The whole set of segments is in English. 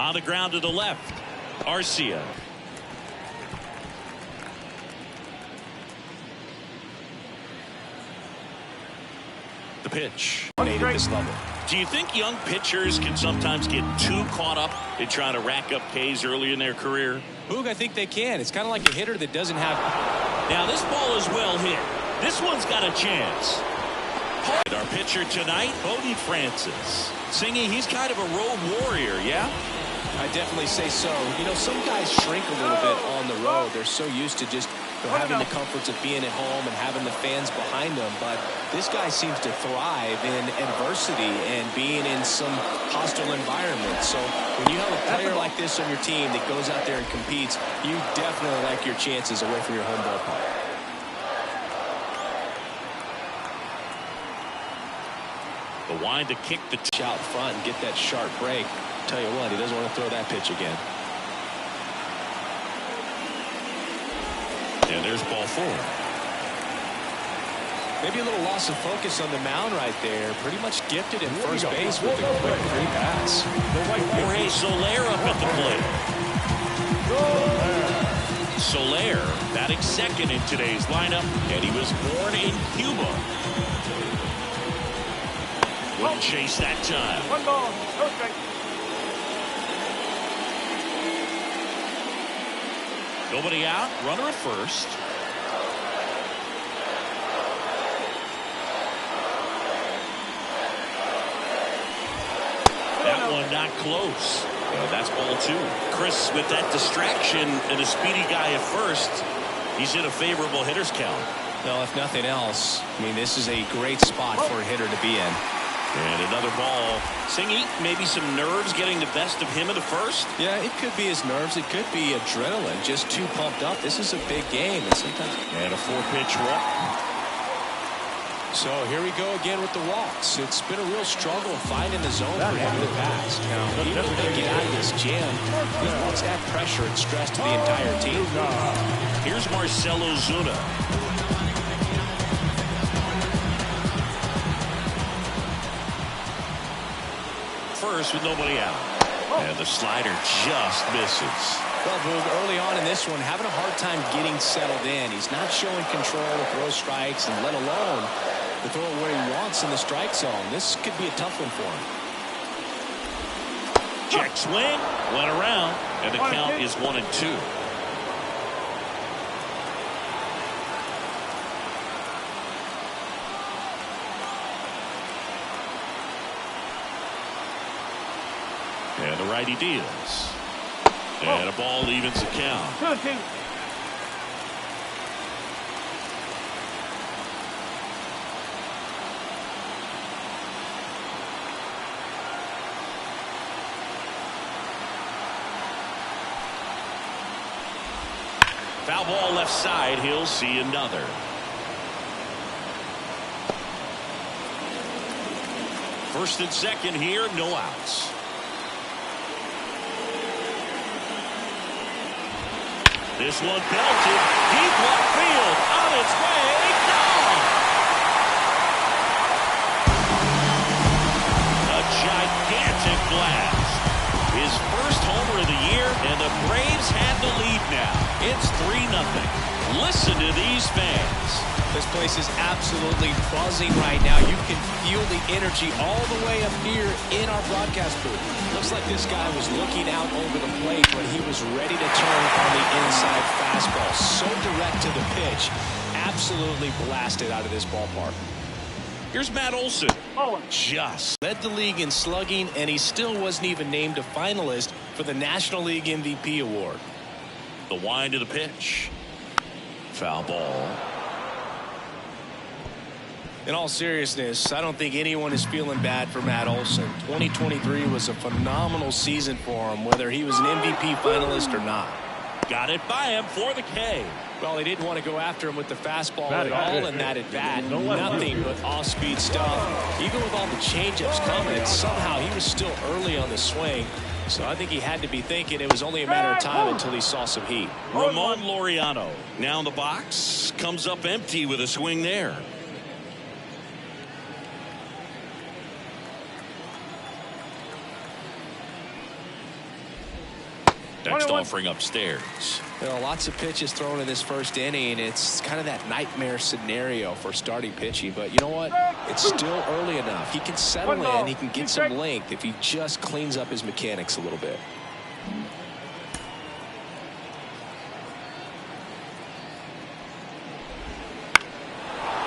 On the ground to the left, Arcia. The pitch. At this level. Do you think young pitchers can sometimes get too caught up in trying to rack up Ks early in their career? Boog, I think they can. It's kind of like a hitter that doesn't have. Now this ball is well hit. This one's got a chance. Our pitcher tonight, Bodie Francis. Singing, he's kind of a road warrior, yeah? I definitely say so. You know, some guys shrink a little bit on the road. They're so used to just having the comforts of being at home and having the fans behind them. But this guy seems to thrive in adversity and being in some hostile environment. So when you have a player like this on your team that goes out there and competes, you definitely like your chances away from your home ballpark. The wind to kick the out front and get that sharp break. Tell you what, he doesn't want to throw that pitch again. And there's ball 4. Maybe a little loss of focus on the mound right there. Pretty much gifted at first base with a quick free pass. Jorge Soler up at the plate. Soler batting second in today's lineup, and he was born in Cuba. Wouldn't chase that time. One ball, no strike. Nobody out, runner at first. That one not close. That's ball 2. Chris, with that distraction and a speedy guy at first, he's in a favorable hitter's count. No, if nothing else, I mean, this is a great spot for a hitter to be in. And another ball. Singy, maybe some nerves getting the best of him in the first? Yeah, it could be his nerves. It could be adrenaline. Just too pumped up. This is a big game. And sometimes. And a 4-pitch walk. So here we go again with the walks. It's been a real struggle finding the zone for him in the past. Now, even if they get out of this jam, he wants that pressure and stress to the entire team. Here's Marcelo Zuna. First with nobody out. And the slider just misses. Well, Boog, early on in this one, having a hard time getting settled in. He's not showing control to throw strikes, and let alone to throw it where he wants in the strike zone. This could be a tough one for him. Check swing, went around, and the count is 1-2. And the righty deals. And a ball evens the count. 2-2. Foul ball left side. He'll see another. First and second here, no outs. This one belted deep left field, on its way, gone. A gigantic blast. His first homer of the year, and the Braves had the lead now. It's 3-0. Listen to these fans. This place is absolutely buzzing right now. You can feel the energy all the way up here in our broadcast booth. Looks like this guy was looking out over the plate when he was ready to turn on the inside fastball. So direct to the pitch. Absolutely blasted out of this ballpark. Here's Matt Olson. Just led the league in slugging, and he still wasn't even named a finalist for the National League MVP award. The wind of the pitch. Foul ball. In all seriousness, I don't think anyone is feeling bad for Matt Olson. 2023 was a phenomenal season for him, whether he was an MVP finalist or not. Got it by him for the K. Well, he didn't want to go after him with the fastball at all in that at-bat. Nothing but off-speed stuff. Even with all the changeups coming, somehow he was still early on the swing. So I think he had to be thinking it was only a matter of time until he saw some heat. Ramon Laureano now in the box. Comes up empty with a swing there. Next offering upstairs. Lots of pitches thrown in this first inning. It's kind of that nightmare scenario for starting pitching. But you know what? It's still early enough. He can settle in. He can get some length if he just cleans up his mechanics a little bit.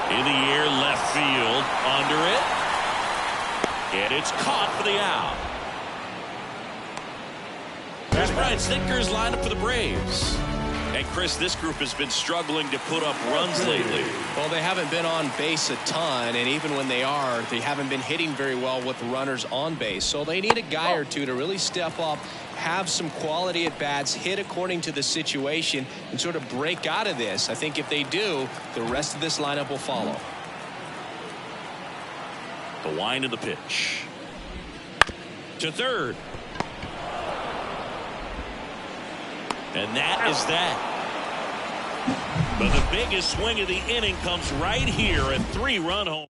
In the air, left field, under it. And it's caught for the out. Here's Brian Snitker's lineup for the Braves. And Chris, this group has been struggling to put up runs lately. Well, they haven't been on base a ton, and even when they are, they haven't been hitting very well with runners on base. So they need a guy or two to really step up, have some quality at bats, hit according to the situation, and sort of break out of this. I think if they do, the rest of this lineup will follow. The wind of the pitch. To third. And that is that. But the biggest swing of the inning comes right here, a 3-run home.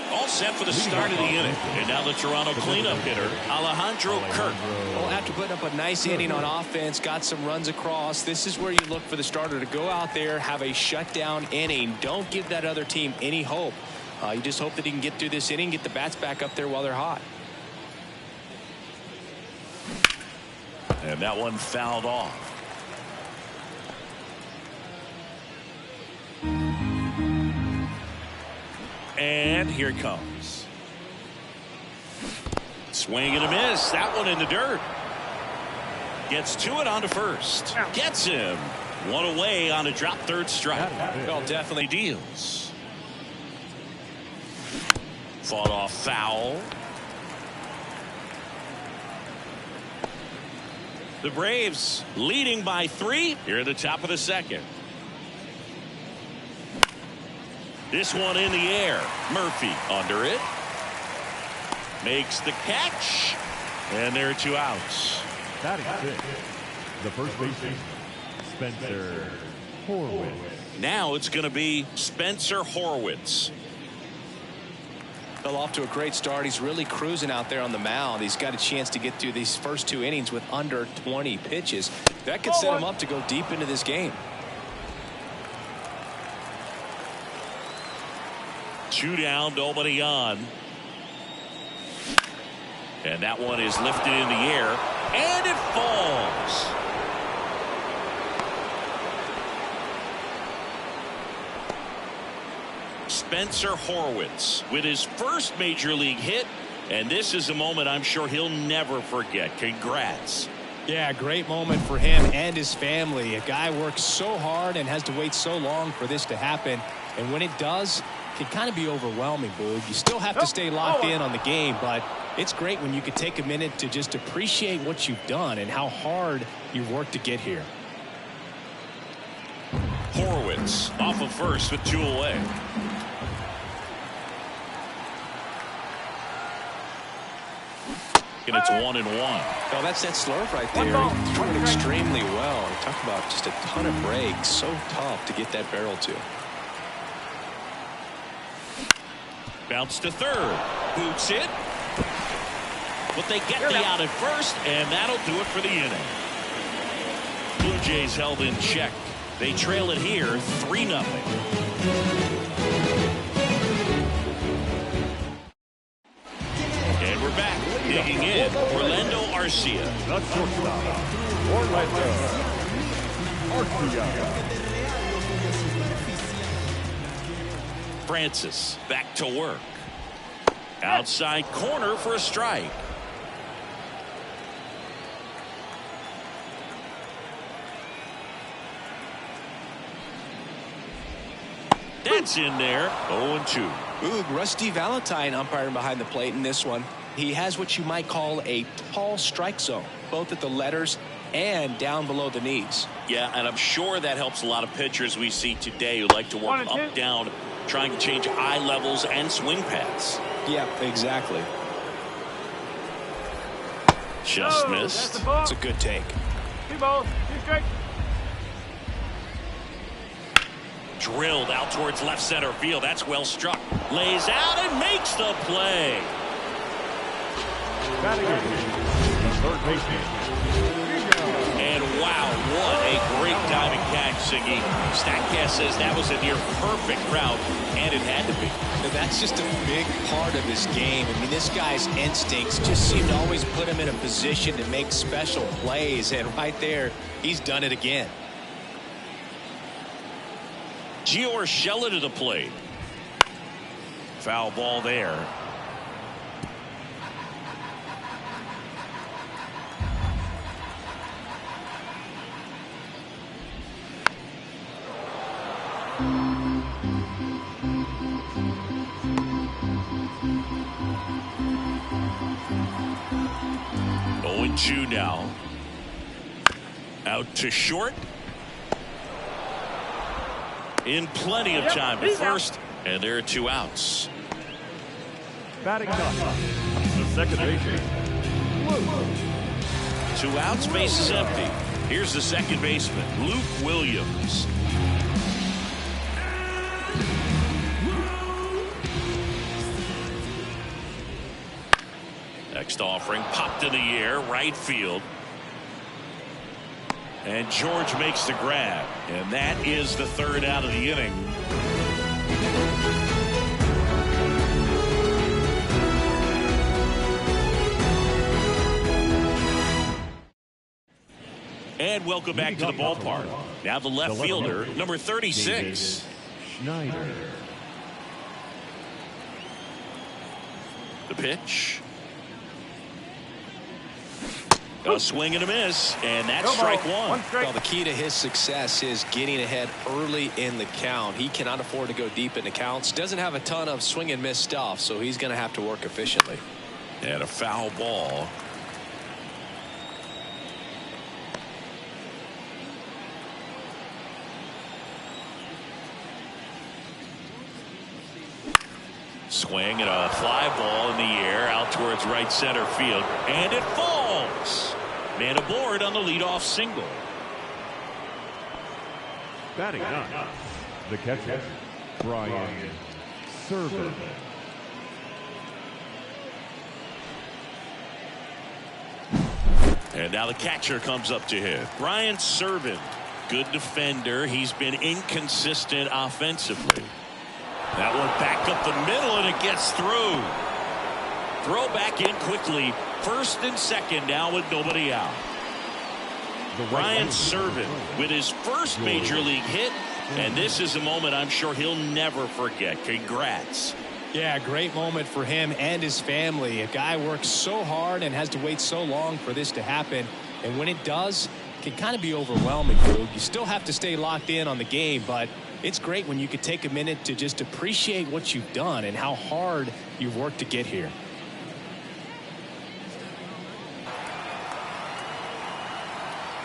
All set for the start of the inning. And now the Toronto cleanup hitter, Alejandro Kirk. Well, after putting up a nice inning on offense, got some runs across, this is where you look for the starter to go out there, have a shutdown inning. Don't give that other team any hope. You just hope that he can get through this inning, get the bats back up there while they're hot. And that one fouled off. And here it comes. Swing and a miss. That one in the dirt. Gets to it onto first. Gets him. One away on a drop third strike. Well, definitely deals. Fought off foul. The Braves leading by 3 here at the top of the second. This one in the air. Murphy under it. Makes the catch. And there are 2 outs. Batting fifth, the first baseman, Spencer Horwitz. Now it's going to be Spencer Horwitz. Well, off to a great start. He's really cruising out there on the mound. He's got a chance to get through these first 2 innings with under 20 pitches. That could set him up to go deep into this game. 2 down, nobody on. And that one is lifted in the air. And it falls. Spencer Horwitz with his first major league hit, and this is a moment I'm sure he'll never forget. Congrats. Yeah, great moment for him and his family. A guy works so hard and has to wait so long for this to happen, and when it does, it can kind of be overwhelming, Boog. You still have to stay locked in on the game, but it's great when you can take a minute to just appreciate what you've done and how hard you've worked to get here. Horwitz off of first with 2 away. And it's 1-1. Well, that's that slurve right there. He threw it extremely well. Talk about just a ton of breaks. So tough to get that barrel to. Bounce to third. Boots it. But they get the out at first, and that'll do it for the inning. Blue Jays held in check. They trail it here 3-0. And we're back. Digging in, Orlando Arcia. The shortstop, Orlando Arcia. Francis back to work. Outside corner for a strike. That's in there. 0-2. Ooh, Rusty Valentine umpiring behind the plate in this one. He has what you might call a tall strike zone, both at the letters and down below the knees. Yeah, and I'm sure that helps a lot of pitchers we see today who like to work up, down, trying to change eye levels and swing paths. Yeah, exactly. Just missed. It's a good take. Drilled out towards left center field. That's well struck. Lays out and makes the play. Batting the third baseman, Siggy. StatCast says that was a near perfect route, and it had to be. That's just a big part of his game. I mean, this guy's instincts just seem to always put him in a position to make special plays, and right there, he's done it again. Gio Urshela to the plate. Foul ball there. Oh, 2 now. Out to short. In plenty of time to first, and there are 2 outs. Batting up, the second baseman, Luke. 2 outs, base is empty. Here's the second baseman, Luke Williams. Next offering popped in the air, right field. And George makes the grab, and that is the 3rd out of the inning. And welcome back to the ballpark. Now the left fielder, number 36. Schneider. The pitch. A swing and a miss, and that's strike 1. Well, the key to his success is getting ahead early in the count. He cannot afford to go deep in the counts. Doesn't have a ton of swing and miss stuff, so he's going to have to work efficiently. And a foul ball. Swing and a fly ball in the air out towards right center field, and it falls. Man aboard on the leadoff single. Batting up, the catcher, Brian Serven. And now the catcher comes up to hit. Brian Serven, good defender. He's been inconsistent offensively. That one back up the middle, and it gets through. Throw back in quickly. First and second now with nobody out. Brian Serven with his first major league hit, and this is a moment I'm sure he'll never forget. Congrats. Yeah, great moment for him and his family. A guy works so hard and has to wait so long for this to happen, and when it does, it can kind of be overwhelming, Boog. You still have to stay locked in on the game, but it's great when you could take a minute to just appreciate what you've done and how hard you've worked to get here.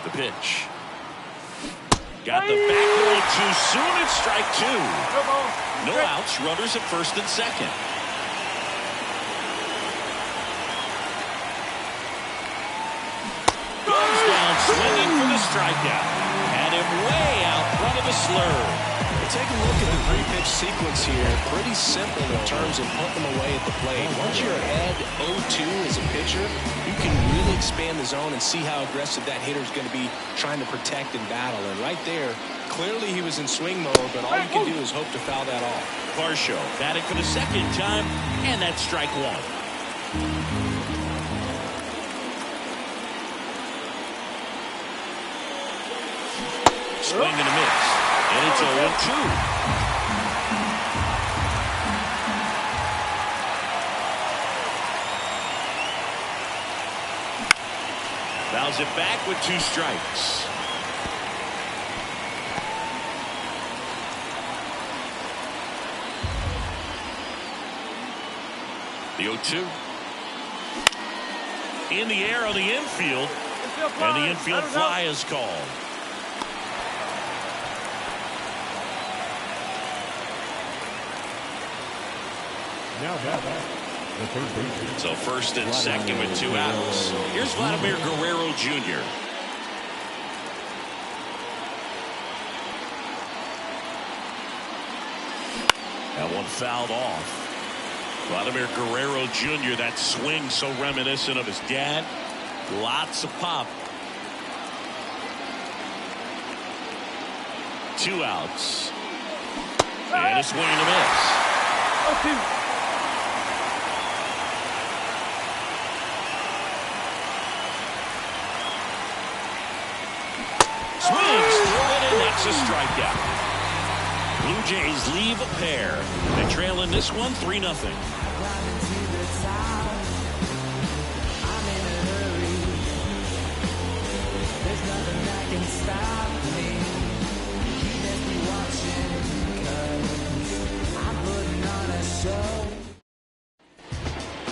The pitch. Got the back roll too soon. It's strike 2. No outs. Runners at first and second. Goes down swinging for the strikeout. Had him way out front of the slurve. Take a look at the 3-pitch sequence here. Pretty simple in terms of putting them away at the plate. Once you're ahead 0-2 as a pitcher, you can really expand the zone and see how aggressive that hitter is going to be trying to protect and battle. And right there, clearly he was in swing mode, but all you can do is hope to foul that off. Varsho batting for the second time, and that's strike 1. Swing and a miss. And it's 0-2. Fouls it back with 2 strikes. The 0-2. In the air on the infield. And the infield fly is called. Now the third baseman. So first and second with 2 outs. Here's Vladimir Guerrero Jr. That one fouled off. Vladimir Guerrero Jr., that swing so reminiscent of his dad. Lots of pop. 2 outs. And a swing and a miss. Swings through it, and that's a strikeout. Blue Jays leave a pair. They trail in this one 3-0.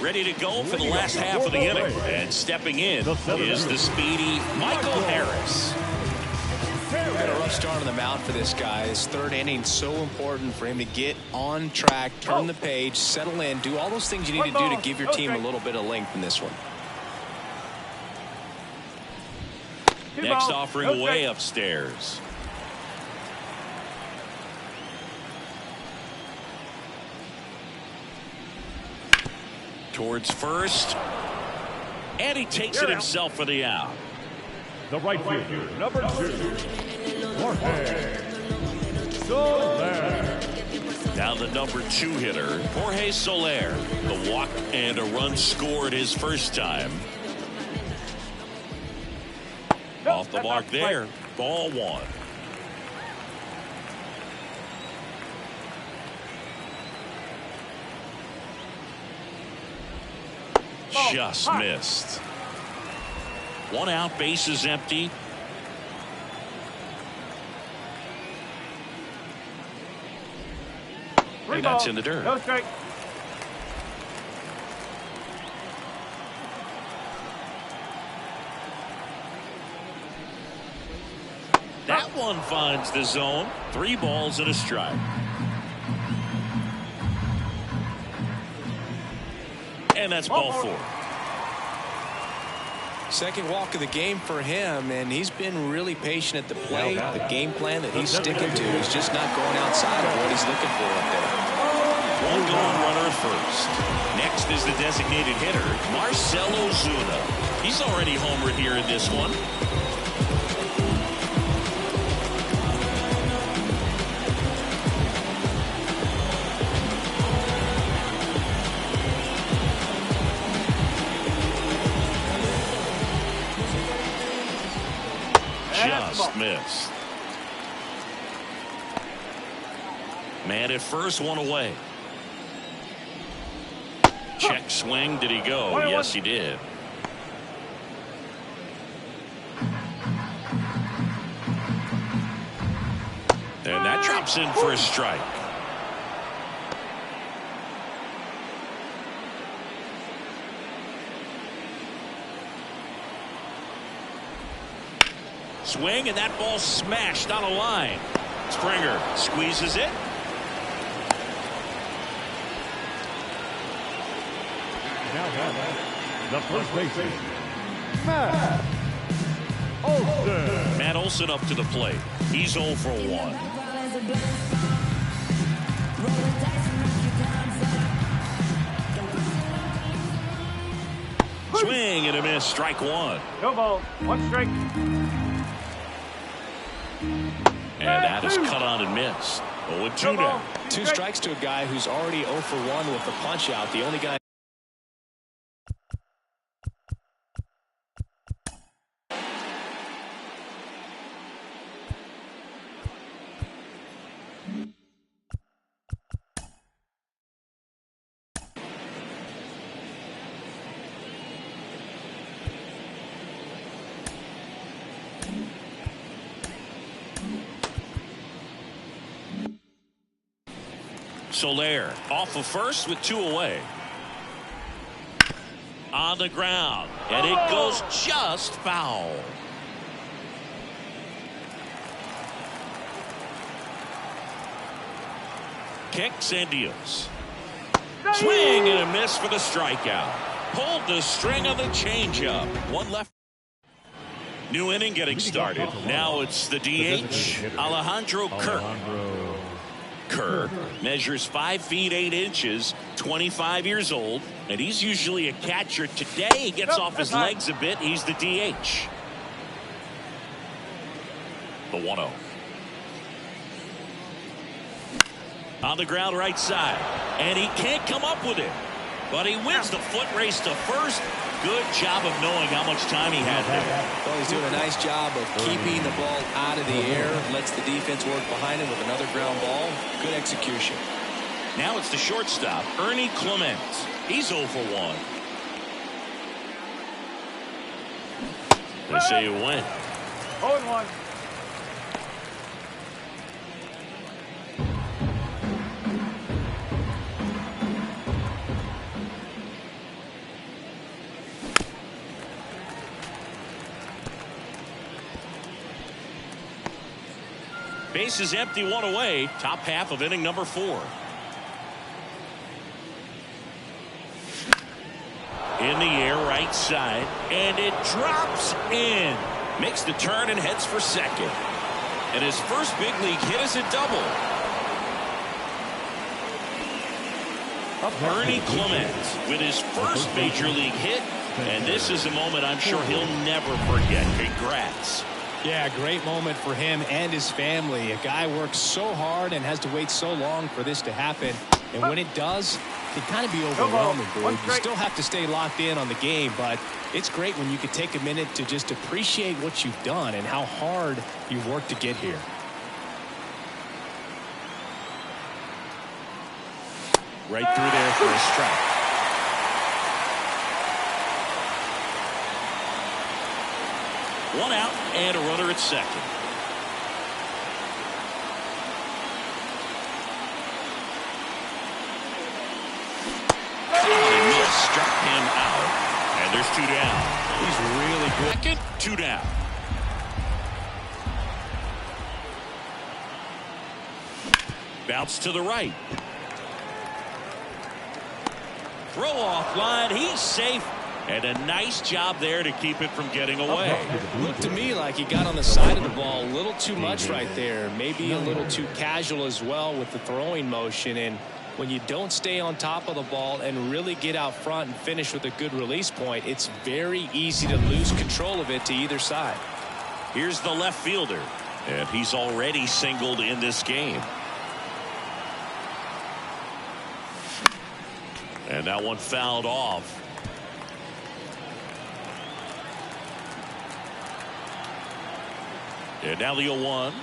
Ready to go for the last half of the inning. And stepping in is the speedy Michael Harris. Got a rough start on the mound for this guy. His third inning so important for him to get on track, turn the page, settle in, do all those things you need to do to give your team a little bit of length in this one. Next offering way upstairs. Towards first. And he takes it himself for the out. The right fielder, number 2, Jorge Soler. Now the number 2 hitter, Jorge Soler. The walk and a run scored his first time. Off the mark there. Ball 1. Just missed. 1 out, base is empty. And that's in the dirt. No strike. That one finds the zone. 3 balls and a strike. And that's ball 4. Second walk of the game for him, and he's been really patient at the plate. The game plan that he's sticking to is just not going outside of what he's looking for up there. 1 gone, runner at first. Next is the designated hitter, Marcell Ozuna. He's already homered here in this one. Just missed. Man at first, 1 away. Check swing. Did he go? Yes, he did. And that drops in for a strike. Swing, and that ball smashed on a line. Springer squeezes it. The first baseman, Matt Olson. Matt Olson up to the plate. He's 0 for 1. Swing and a miss. Strike 1. No ball. 1 strike. And that is cut on and missed. 0-2 now. 2 strikes to a guy who's already 0 for 1 with the punch out. The only guy. Soler off of first with 2 away. On the ground. And it goes just foul. Kicks and deals. Swing and a miss for the strikeout. Pulled the string of the changeup. 1 left. New inning getting started. Now it's the DH, Alejandro Kirk. Kerr measures 5 feet 8 inches, 25 years old, and he's usually a catcher. Today he gets off his legs a bit. He's the DH. The 1-0. On the ground right side. And he can't come up with it. But he wins the foot race to first. Good job of knowing how much time he had there. Well, he's doing a nice job of keeping the ball out of the air. Lets the defense work behind him with another ground ball. Good execution. Now it's the shortstop, Ernie Clement. He's 0 for 1. They say you win. 0-1. Base is empty, 1 away. Top half of inning number 4. In the air, right side, and it drops in. Makes the turn and heads for second. And his first big league hit is a double. Ernie Clement with his first major league hit, and this is a moment I'm sure he'll never forget. Congrats. Yeah, great moment for him and his family. A guy works so hard and has to wait so long for this to happen. And when it does, it can kind of be overwhelming, Boog. You still have to stay locked in on the game, but it's great when you can take a minute to just appreciate what you've done and how hard you've worked to get here. Right through there for a strike. One out and a runner at second. He missed, struck him out, and there's 2 down. He's really good. Second, 2 down. Bounce to the right. Throw off line. He's safe. And a nice job there to keep it from getting away. Looked to me like he got on the side of the ball a little too much right there. Maybe a little too casual as well with the throwing motion. And when you don't stay on top of the ball and really get out front and finish with a good release point, it's very easy to lose control of it to either side. Here's the left fielder. And he's already singled in this game. And that one fouled off. And now the 0-1.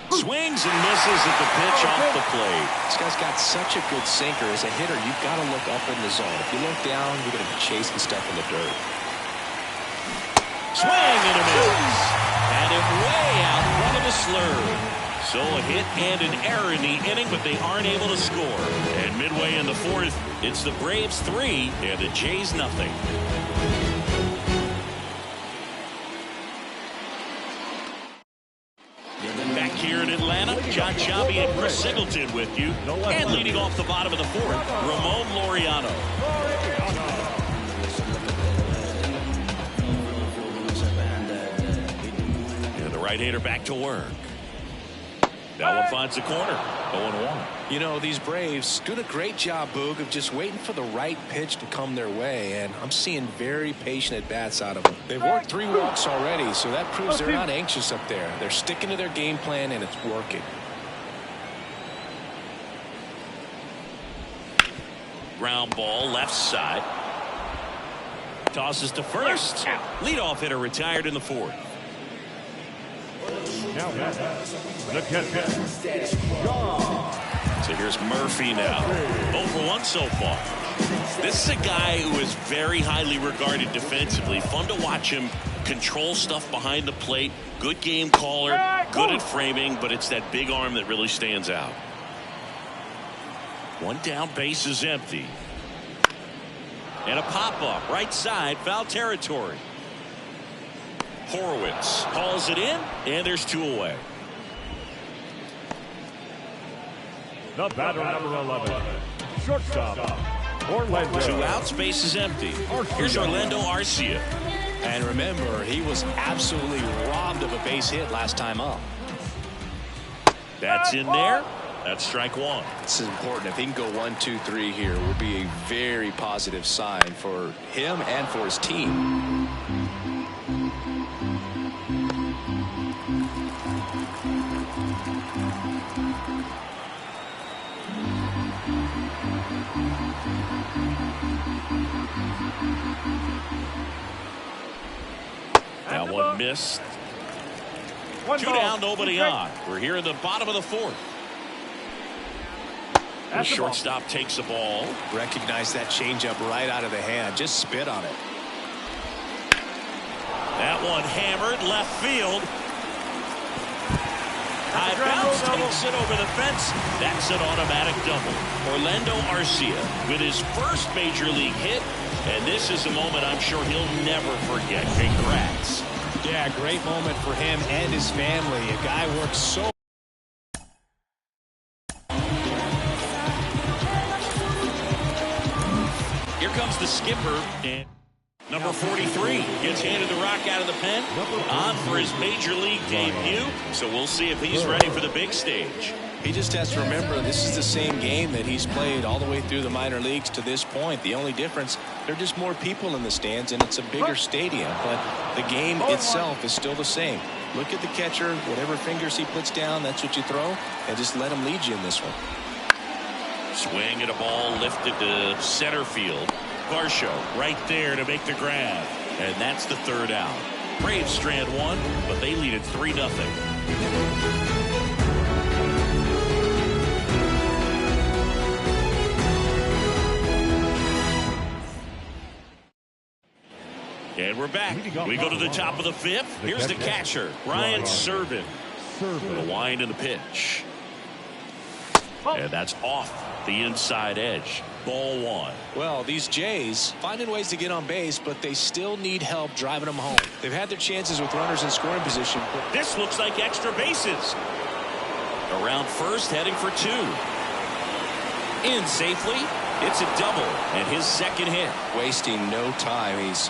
Swings and misses at the pitch off the plate. This guy's got such a good sinker. As a hitter, you've got to look up in the zone. If you look down, you're going to be chasing stuff in the dirt. Swing and a miss. And it way out front of the slurve. So a hit and an error in the inning, but they aren't able to score. And midway in the 4th, it's the Braves 3 and the Jays nothing. Back here in Atlanta, John Chabi and Chris Singleton with you. And leading off the bottom of the 4th, Ramon Laureano. And the right-hander back to work. That one finds the corner. 0-1. You know, these Braves doing a great job, Boog, of just waiting for the right pitch to come their way, and I'm seeing very patient at-bats out of them. They've worked 3 walks already, so that proves they're not anxious up there. They're sticking to their game plan, and it's working. Ground ball, left side. Tosses to first. Leadoff hitter retired in the 4th. Now, the catcher. So here's Murphy now. 0 for 1 so far. This is a guy who is very highly regarded defensively. Fun to watch him control stuff behind the plate. Good game caller. Good at framing, but it's that big arm that really stands out. 1 down, base is empty. And a pop-up, right side, foul territory. Horowitz hauls it in, and there's 2 away. The batter, number 11. Shortstop, Orlando. 2 outs, base is empty. Here's Orlando Arcia. And remember, he was absolutely robbed of a base hit last time up. That's in there. That's strike 1. This is important. If he can go 1, 2, 3 here, it will be a very positive sign for him and for his team. That one missed. Two ball. down, nobody on. We're here in the bottom of the fourth. The shortstop takes the ball. Recognize that changeup right out of the hand. Just spit on it. That one hammered left field. High bounce takes it over the fence. That's an automatic double. Orlando Arcia with his first major league hit. And this is a moment I'm sure he'll never forget. Congrats. Yeah, great moment for him and his family. A guy works so. Here comes the skipper. And number 43 gets handed the rock out of the pen. On for his major league debut. So we'll see if he's ready for the big stage. He just has to remember this is the same game that he's played all the way through the minor leagues to this point. The only difference, there are just more people in the stands and it's a bigger stadium. But the game itself is still the same. Look at the catcher. Whatever fingers he puts down, that's what you throw. And just let him lead you in this one. Swing at a ball lifted to center field. Varsho right there to make the grab. And that's the third out. Braves strand one, but they lead it 3-0. And we're back. We go to the top of the fifth. Here's the catcher, Ryan Serven. The wind and the pitch. And that's off the inside edge. Ball one. Well, these Jays finding ways to get on base, but they still need help driving them home. They've had their chances with runners in scoring position. This looks like extra bases. Around first, heading for two. In safely. It's a double and his second hit. Wasting no time. He's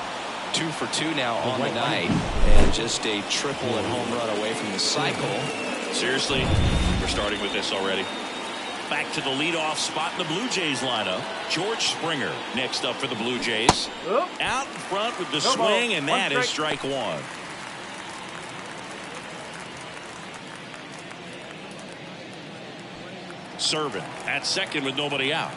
2 for 2 now on the night, and just a triple and home run away from the cycle. Seriously, we're starting with this already. Back to the leadoff spot in the Blue Jays lineup. George Springer next up for the Blue Jays. Out in front with the swing, and that is strike one. Serven at second with nobody out.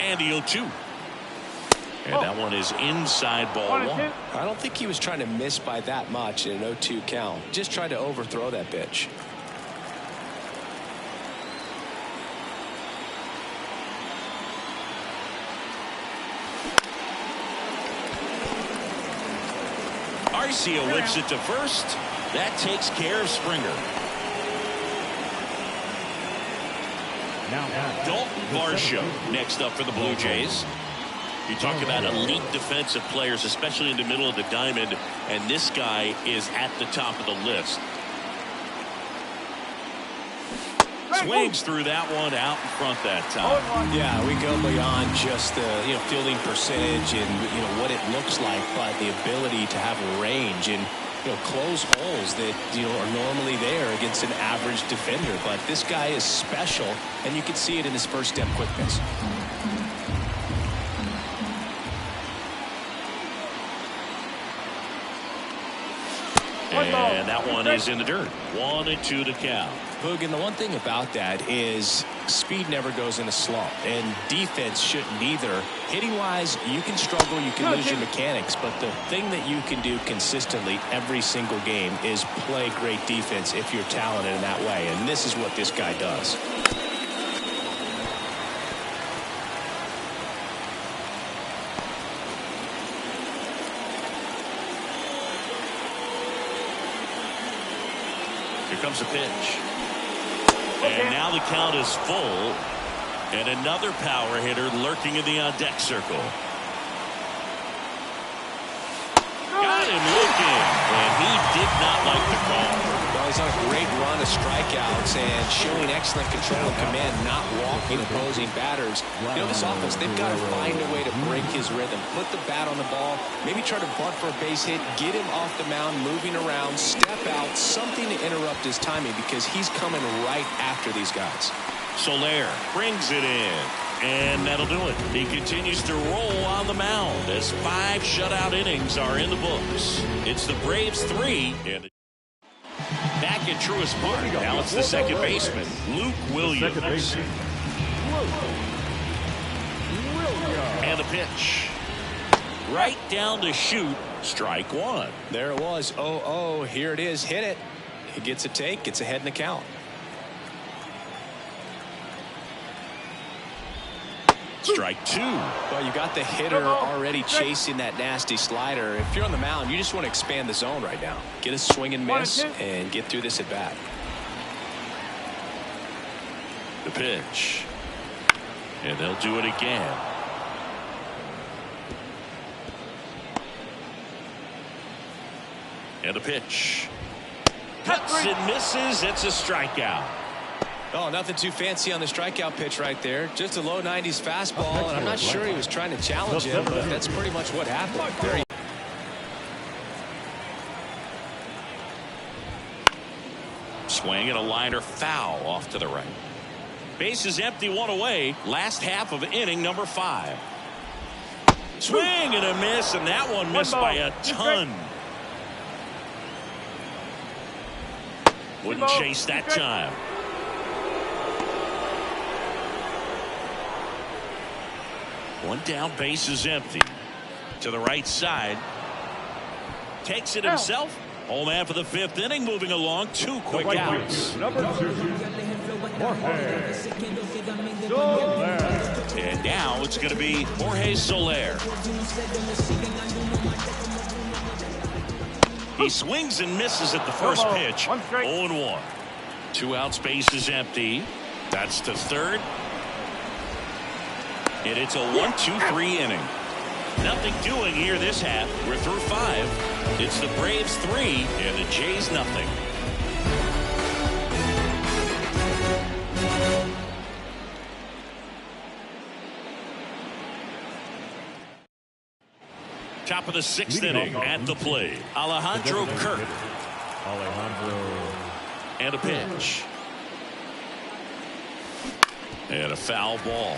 And the 0-2. And that one is inside ball one. I don't think he was trying to miss by that much in an 0-2 count. Just tried to overthrow that pitch. Arcia whips it to first. That takes care of Springer. Dalton Varsho next up for the Blue Jays. You talk about elite defensive players, especially in the middle of the diamond, and this guy is at the top of the list. Swings through that one out in front that time. Yeah, we go beyond just the fielding percentage and what it looks like, but the ability to have a range and close holes that are normally there against an average defender. But this guy is special, and you can see it in his first step quickness. And that one is in the dirt. 1-2 to count. Boog, and the one thing about that is speed never goes in a slump, and defense shouldn't either. Hitting-wise, you can struggle, you can lose your mechanics, but the thing that you can do consistently every single game is play great defense if you're talented in that way, and this is what this guy does. Here comes a pitch. And now the count is full. And another power hitter lurking in the on-deck circle. Got him looking. And he did not like the call. Well, he's on a great run of strikeouts and showing excellent control and command, not walking opposing batters. This offense, they've got to find a way to break his rhythm. Put the bat on the ball, maybe try to bunt for a base hit, get him off the mound, moving around, step out, something to interrupt his timing because he's coming right after these guys. Soler brings it in. And that'll do it. He continues to roll on the mound as 5 shutout innings are in the books. It's the Braves 3. And back in Truist Park. Now it's the second baseman, Luke Williams. And a pitch. Right down to shoot. Strike one. There it was. 0-0. Here it is. Hit it. He gets a take. Gets ahead in the count. Strike two. Well, you got the hitter already chasing that nasty slider. If you're on the mound, you just want to expand the zone right now. Get a swing and miss and get through this at bat. The pitch. And they'll do it again. And a pitch. Cuts and misses. It's a strikeout. Oh, nothing too fancy on the strikeout pitch right there. Just a low 90s fastball, and I'm not sure he was trying to challenge him, but that's pretty much what happened. There Swing and a liner foul off to the right. Base is empty, one away. Last half of inning number 5. Swing and a miss, and that one missed by a ton. Wouldn't chase that time. One down, base is empty. To the right side. Takes it himself. Home man for the 5th inning, moving along. 2 quick outs. Number 2, Jorge Soler. And now it's going to be Jorge Soler. He swings and misses at the first pitch. 0-1. 2 outs, base is empty. That's to third. And it's a 1-2-3 inning. Nothing doing here this half. We're through 5. It's the Braves 3 and the Jays nothing. Top of the 6th inning at the plate. Alejandro Kirk. And a pitch. And a foul ball.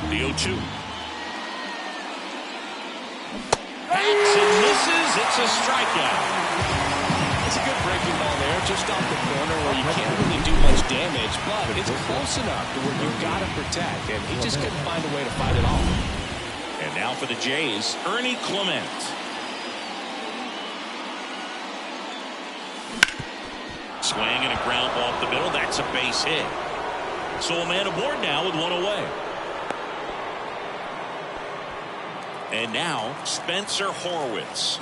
The 0-2. Hacks and misses. It's a strikeout. It's a good breaking ball there, just off the corner where you can't really do much damage, but it's close enough to where you've got to protect, and he just couldn't find a way to fight it off. And now for the Jays, Ernie Clement. Swing and a ground ball up the middle. That's a base hit. So a man aboard now with 1 away. And now Spencer Horwitz.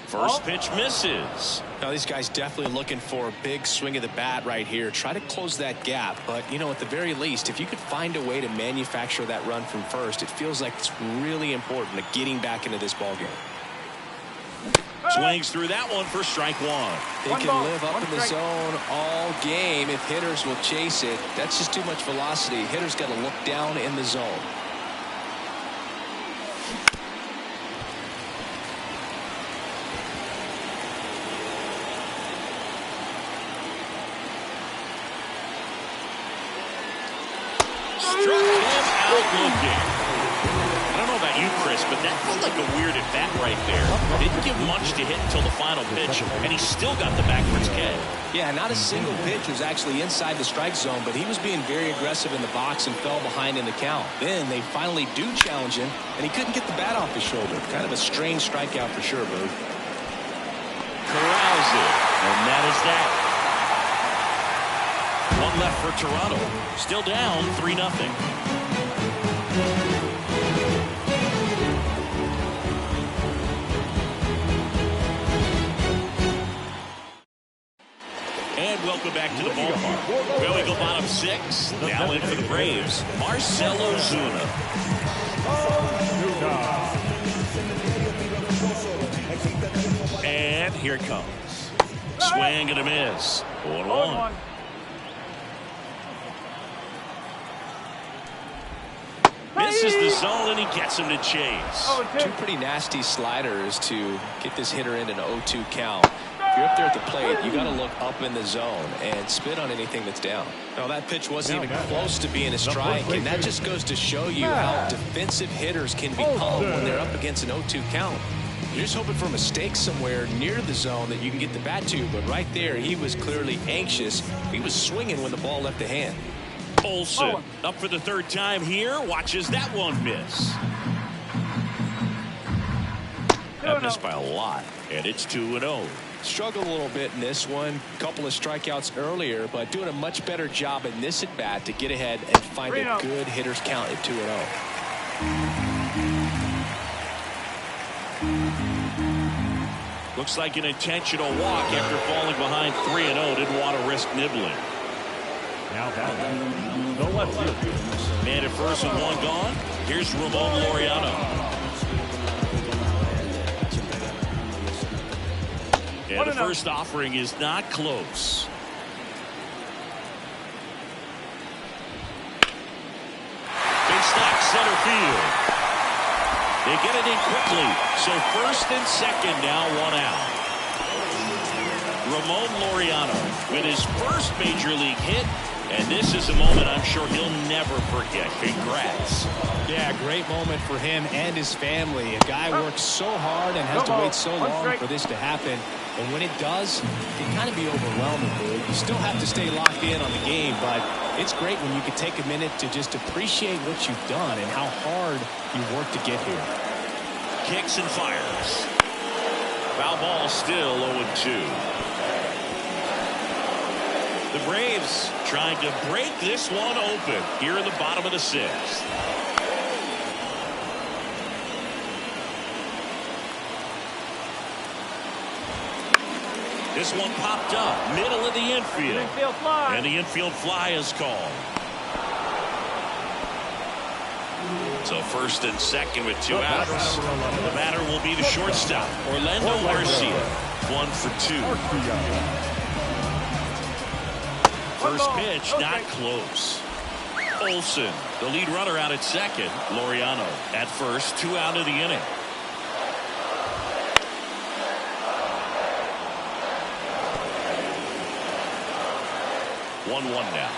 First pitch misses. Now these guys definitely looking for a big swing of the bat right here. Try to close that gap, but you know, at the very least, if you could find a way to manufacture that run from first, it feels like it's really important to getting back into this ball game. Swings through that one for strike 1. They can live up in the zone all game if hitters will chase it. That's just too much velocity. Hitters got to look down in the zone. Struck him out looking. I don't know about you, Chris, but that felt like a weird at bat right there. Didn't give much to hit until the final pitch, and he still got the backwards K. Yeah, not a single pitch was actually inside the strike zone, but he was being very aggressive in the box and fell behind in the count. Then they finally do challenge him, and he couldn't get the bat off his shoulder. Kind of a strange strikeout for sure, Boo. Corrals it, and that is that. 1 left for Toronto. Still down 3-0. And welcome back to the ballpark. Where we go bottom 6. Now in for the Braves, Marcell Ozuna. And here it comes. Swing and a miss. 0-1. Misses the zone and he gets him to chase. Two pretty nasty sliders to get this hitter in an 0-2 count. If you're up there at the plate, you got to look up in the zone and spit on anything that's down. Well, that pitch wasn't even close to being a strike, and that just goes to show you how defensive hitters can become when they're up against an 0-2 count. You're just hoping for a mistake somewhere near the zone that you can get the bat to, but right there, he was clearly anxious. He was swinging when the ball left the hand. Olsen up for the third time here. Watches that one miss. That missed by a lot, and it's 2-0. Struggled a little bit in this one. Couple of strikeouts earlier, but doing a much better job in this at bat to get ahead and find a good hitter's count at 2-0. Looks like an intentional walk after falling behind 3-0. Didn't want to risk nibbling. Now back. The left field. Man at first with one gone. Here's Ramon Laureano. And the first offering is not close. Big stack center field. They get it in quickly. So first and second now, one out. Ramon Laureano with his first major league hit. And this is a moment I'm sure he'll never forget. Congrats. Yeah, great moment for him and his family. A guy works so hard and has to wait so long for this to happen. And when it does, it can kind of be overwhelming. You still have to stay locked in on the game, but it's great when you can take a minute to just appreciate what you've done and how hard you worked to get here. Kicks and fires. Foul ball still 0-2. The Braves trying to break this one open here in the bottom of the sixth. This one popped up middle of the infield. And the infield fly is called. So first and second with two outs. The batter will be the shortstop, Orlando Garcia. 1 for 2. First pitch not close. Olsen, the lead runner, out at second. Laureano at first, 2 out of the inning. One now.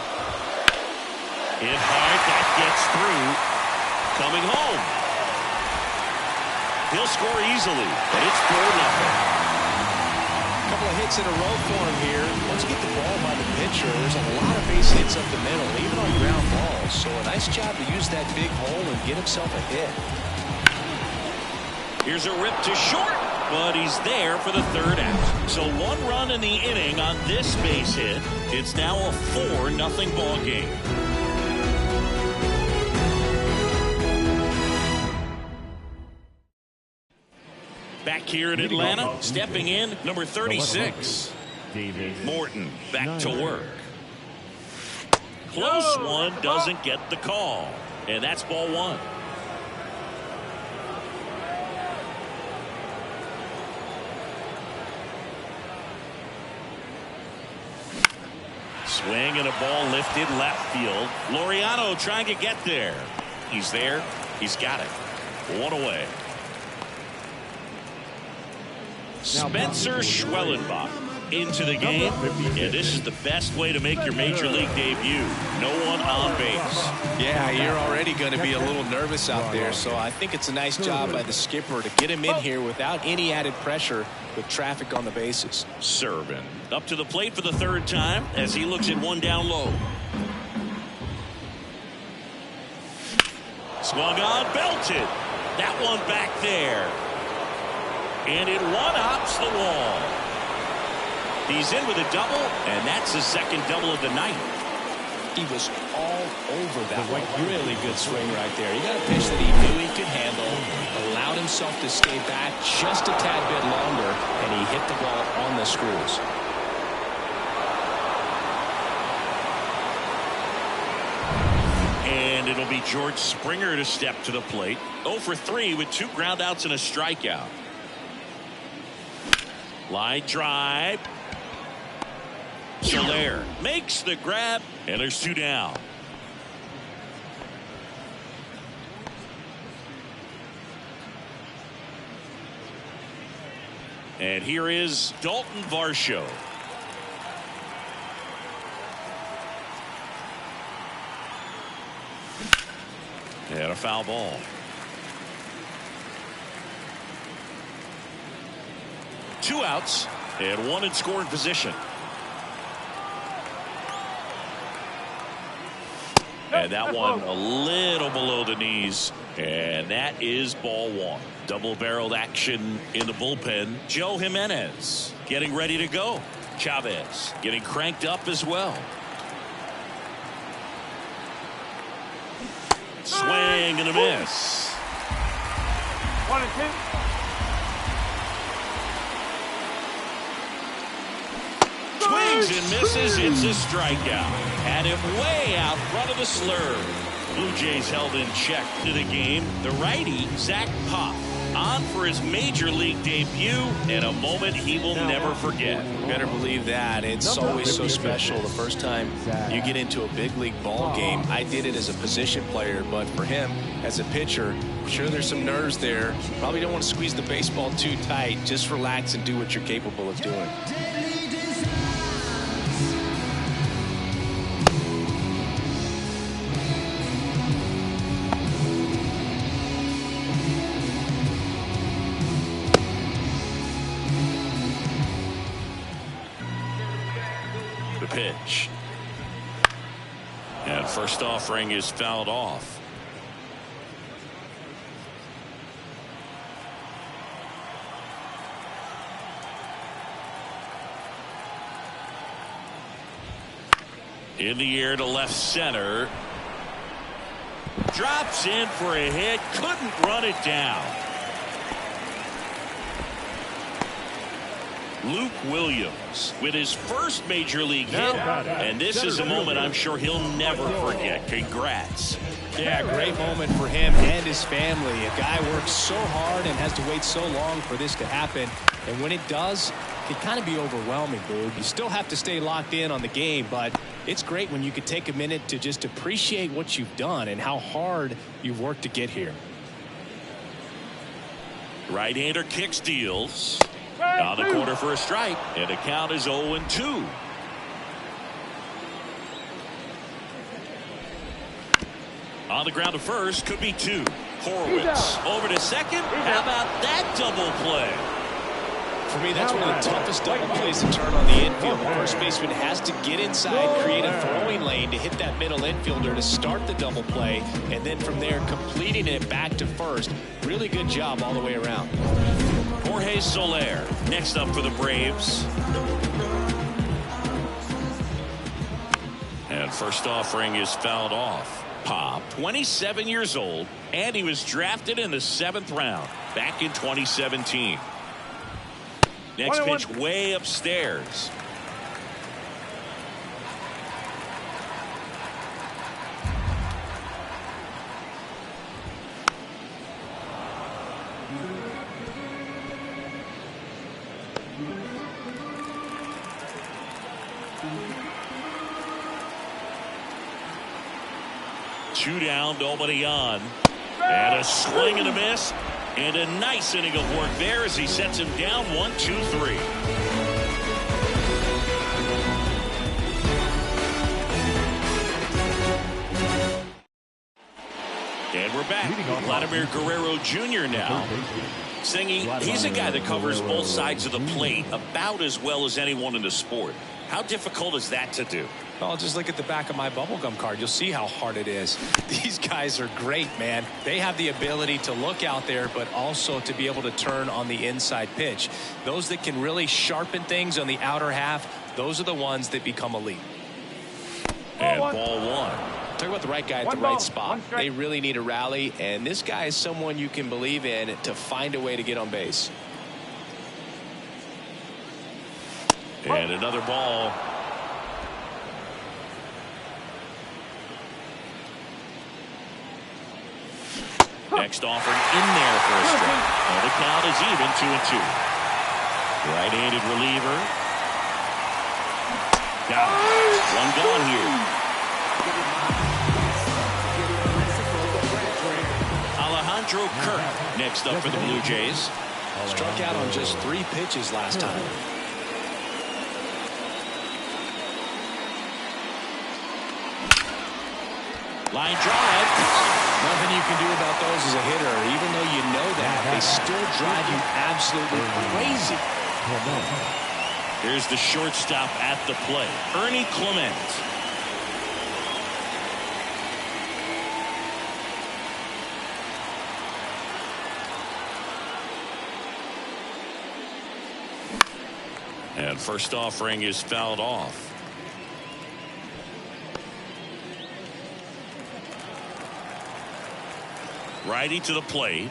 Hit hard, that gets through. Coming home. He'll score easily, and it's 4-0. Couple of hits in a row for him here. Once you get the ball by the pitcher, there's a lot of base hits up the middle, even on ground balls. So a nice job to use that big hole and get himself a hit. Here's a rip to short, but he's there for the third out. So 1 run in the inning on this base hit. It's now a 4-0 ball game. Back here in Atlanta, stepping in, number 36. Morton back to work. Close one, doesn't get the call. And that's ball 1. Swing and a ball lifted left field. Laureano trying to get there. He's there. He's got it. 1 away. Spencer Schwellenbach into the game, and this is the best way to make your major league debut. No one on base. Yeah, you're already going to be a little nervous out there, so I think it's a nice job by the skipper to get him in here without any added pressure with traffic on the bases. Servin up to the plate for the third time as he looks at one down low. Swung on, belted. That one back there. And it one-hops the wall. He's in with a double, and that's his second double of the night. He was all over that one. Really good swing right there. He got a pitch that he knew he could handle, allowed himself to stay back just a tad bit longer, and he hit the ball on the screws. And it'll be George Springer to step to the plate. 0 for 3 with 2 groundouts and a strikeout. Line drive. Soler makes the grab, and there's 2 down. And here is Dalton Varsho. And a foul ball. Two outs and one in scoring position. And that one a little below the knees. And that is ball one. Double-barreled action in the bullpen. Joe Jimenez getting ready to go. Chavez getting cranked up as well. Swing and a miss. 1 and 2. Swings and misses. It's a strikeout. Had him way out front of the slur. Blue Jays held in check to the game. The righty, Zach Pop, on for his major league debut, and a moment he will never forget. Better believe that. It's always so special the first time you get into a big league ball game. I did it as a position player, but for him as a pitcher, I'm sure there's some nerves there. Probably don't want to squeeze the baseball too tight. Just relax and do what you're capable of doing. Pitch. And first offering is fouled off. In the air to left center. Drops in for a hit. Couldn't run it down. Luke Williams with his first major league hit, and this is a moment I'm sure he'll never forget. Congrats. Yeah, great moment for him and his family. A guy works so hard and has to wait so long for this to happen, and when it does, it can kind of be overwhelming, dude. You still have to stay locked in on the game, but it's great when you can take a minute to just appreciate what you've done and how hard you've worked to get here. Right-hander kick steals. On the corner for a strike, and the count is 0-2. On the ground to first, could be 2. Horwitz over to second. How about that double play? For me, that's one of the toughest double plays to turn on the infield. The first baseman has to get inside, create a throwing lane to hit that middle infielder to start the double play, and then from there completing it back to first. Really good job all the way around. Jorge Soler next up for the Braves. And first offering is fouled off. Pop, 27 years old, and he was drafted in the 7th round back in 2017. Next pitch way upstairs. Two down, nobody on. And a swing and a miss. And a nice inning of work there as he sets him down 1-2-3. And we're back. Vladimir Guerrero Jr. now. Singing, he's a guy that covers both sides of the plate about as well as anyone in the sport. How difficult is that to do? Well, just look at the back of my bubblegum card. You'll see how hard it is. These guys are great, man. They have the ability to look out there, but also to be able to turn on the inside pitch. Those that can really sharpen things on the outer half, those are the ones that become elite. And ball one. Talk about the right guy at the right spot. They really need a rally, and this guy is someone you can believe in to find a way to get on base. And another ball. Next offering in there for a strike. And the count is even 2-2. Right-handed reliever. Got it. One gone here. Alejandro Kirk next up for the Blue Jays. Struck out on just 3 pitches last time. Line drive. Nothing you can do about those as a hitter. Even though you know that, they still drive you absolutely crazy. Here's the shortstop at the plate, Ernie Clement. And first offering is fouled off. Righty to the plate.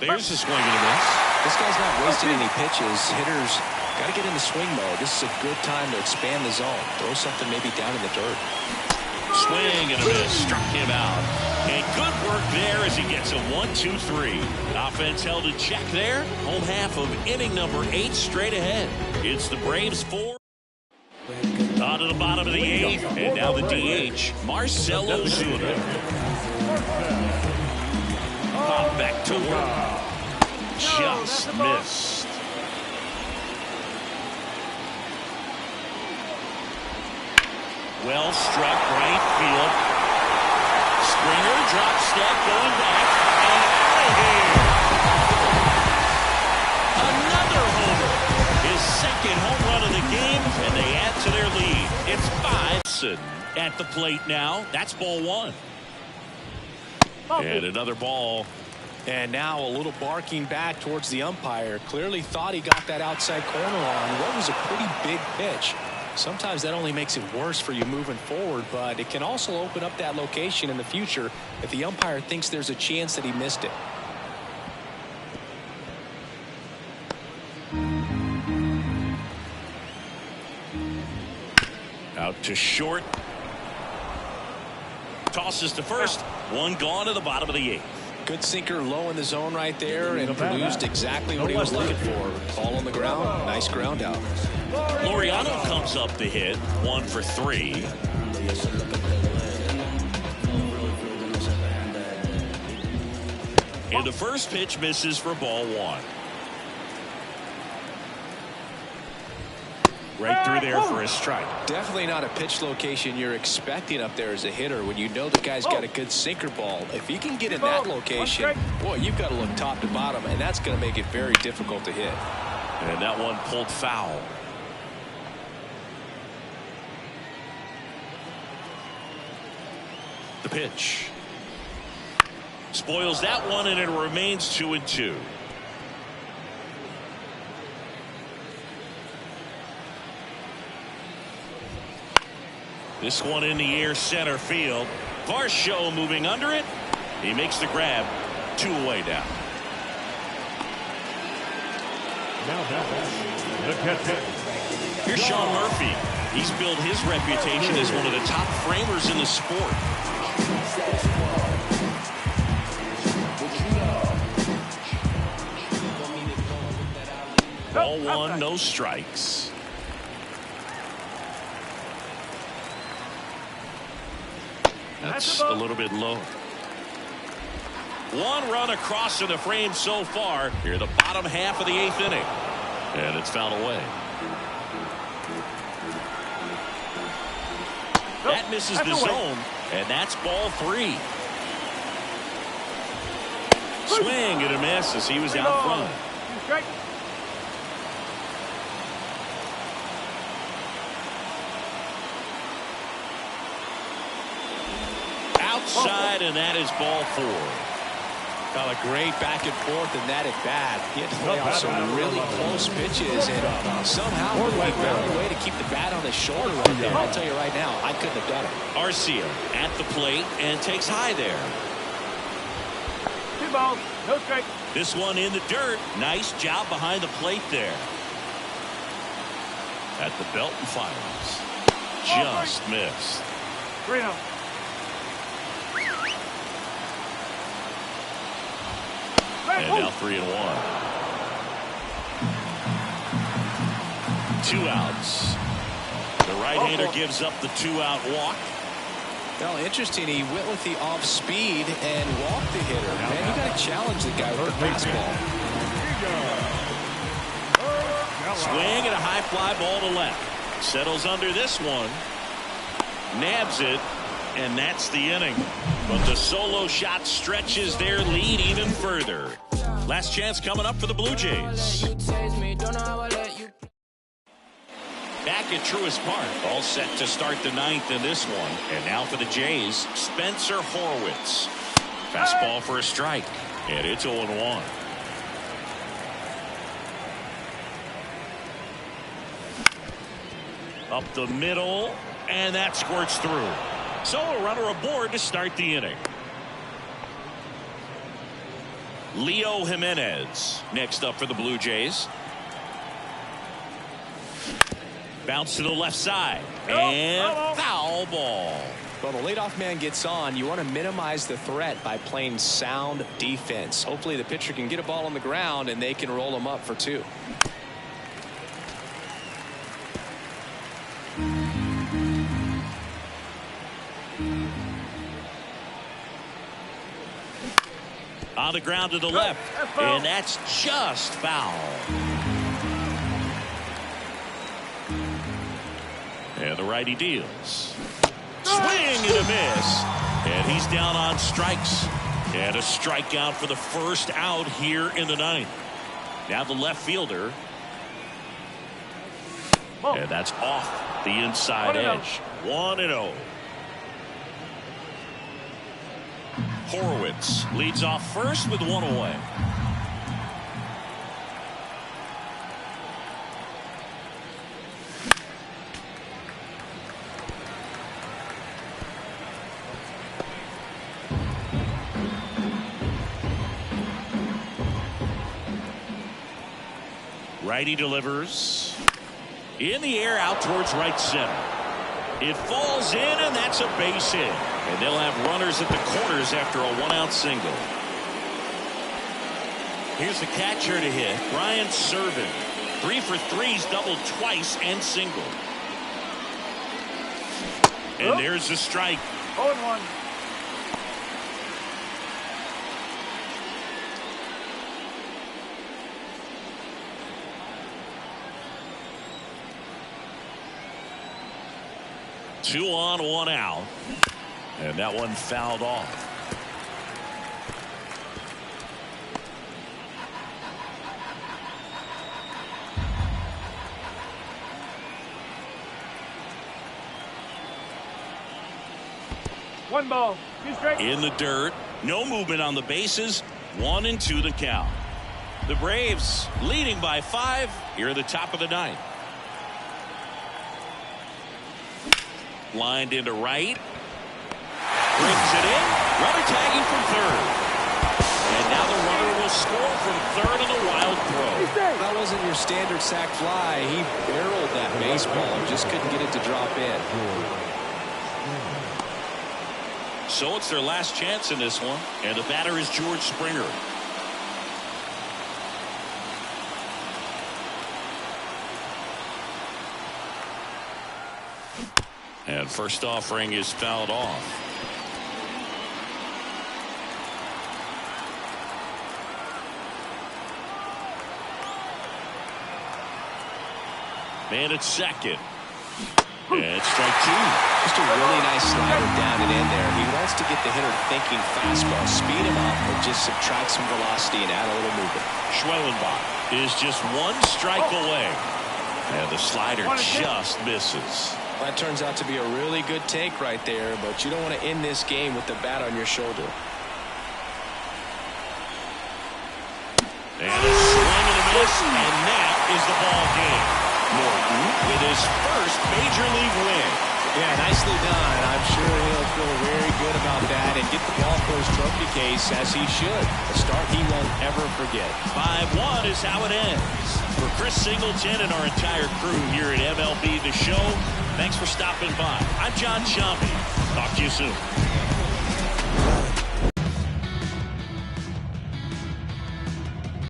There's a swing and a miss. This guy's not wasting any pitches. Hitters got to get into swing mode. This is a good time to expand the zone. Throw something maybe down in the dirt. Swing and a miss. Struck him out. And good work there as he gets a 1-2-3. Offense held in check there. Home half of inning number 8 straight ahead. It's the Braves 4. On to the bottom of the 8th. And now the DH, Marcelo Zuna. Pop back to work. Just missed. Well struck right field. Springer drop step going back and out of here. Another homer. His second home run of the game, and they add to their lead. It's 5. At the plate now. That's ball 1. And another ball. And now a little barking back towards the umpire. Clearly thought he got that outside corner on what was a pretty big pitch. Sometimes that only makes it worse for you moving forward, but it can also open up that location in the future if the umpire thinks there's a chance that he missed it. Out to short. Tosses to first. One gone to the bottom of the 8th. Good sinker low in the zone right there and produced exactly what he was looking for. Ball on the ground. Nice ground out. Laureano comes up to hit. 1 for 3. And the first pitch misses for ball 1. Right through there for a strike. Definitely not a pitch location you're expecting up there as a hitter when you know the guy's got a good sinker ball. If he can get in that location, boy, you've got to look top to bottom, and that's going to make it very difficult to hit. And that one pulled foul. The pitch. Spoils that one, and it remains 2-2. This one in the air center field. Varsho moving under it. He makes the grab. 2 away now. Here's Sean Murphy. He's built his reputation as one of the top framers in the sport. Ball 1, no strikes. That's a little bit low. 1 run across to the frame so far. Here, the bottom half of the 8th inning. And it's fouled away. That misses the zone, and that's ball 3. Swing and a miss as he was out front. Outside, and that is ball 4. Well, a great back and forth and that at bat. He had to play off some really close pitches, and somehow he found a way to keep the bat on his shoulder right there. I'll tell you right now, I couldn't have done it. Arcia at the plate and takes high there. 2 balls, no strike. This one in the dirt. Nice job behind the plate there. At the belt and fires. Just missed. 3-0. And now 3-1. 2 outs. The right-hander gives up the 2-out walk. Well, interesting. He went with the off speed and walked the hitter. Man, you got to challenge the guy with the fastball. Swing and a high fly ball to left. Settles under this one. Nabs it. And that's the inning. But the solo shot stretches their lead even further. Last chance coming up for the Blue Jays. Back at Truist Park, all set to start the 9th in this one. And now for the Jays, Spencer Horwitz. Fastball for a strike, and it's 0-1. Up the middle, and that squirts through. So a runner aboard to start the inning. Leo Jimenez next up for the Blue Jays. Bounce to the left side, and foul ball. Well, the leadoff man gets on. You want to minimize the threat by playing sound defense. Hopefully the pitcher can get a ball on the ground and they can roll him up for 2. On the ground to the left, and that's just foul. And the righty deals. Swing and a miss. And he's down on strikes. And a strikeout for the first out here in the 9th. Now the left fielder. And that's off the inside edge. 1-0. Horwitz leads off first with 1 away. Righty delivers. In the air out towards right center. It falls in, and that's a base hit. And they'll have runners at the corners after a 1-out single. Here's the catcher to hit, Brian Serven. 3 for 3's doubled twice and single. And there's the strike. 0-1. Two on, 1 out. And that one fouled off. One ball. 2 strikes. In the dirt. No movement on the bases. 1-2 the count. The Braves leading by 5 here at the top of the 9th. Lined into right. Brings it in. Runner tagging from third. And now the runner will score from third on a wild throw. That wasn't your standard sac fly. He barreled that baseball and just couldn't get it to drop in. So it's their last chance in this one. And the batter is George Springer. And first offering is fouled off. Man at second. And strike 2. Just a really nice slider down and in there. He wants to get the hitter thinking fastball, speed him up, or just subtract some velocity and add a little movement. Schwellenbach is just 1 strike away. And the slider just misses. That turns out to be a really good take right there, but you don't want to end this game with the bat on your shoulder. And a swing and a miss, and that is the ball game. Morton with his first major league win. Yeah, nicely done. I'm sure he'll feel very good about that and get the ball for his trophy case as he should. A start he won't ever forget. 5-1 is how it ends. For Chris Singleton and our entire crew here at MLB The Show, thanks for stopping by. I'm John Shambi. Talk to you soon.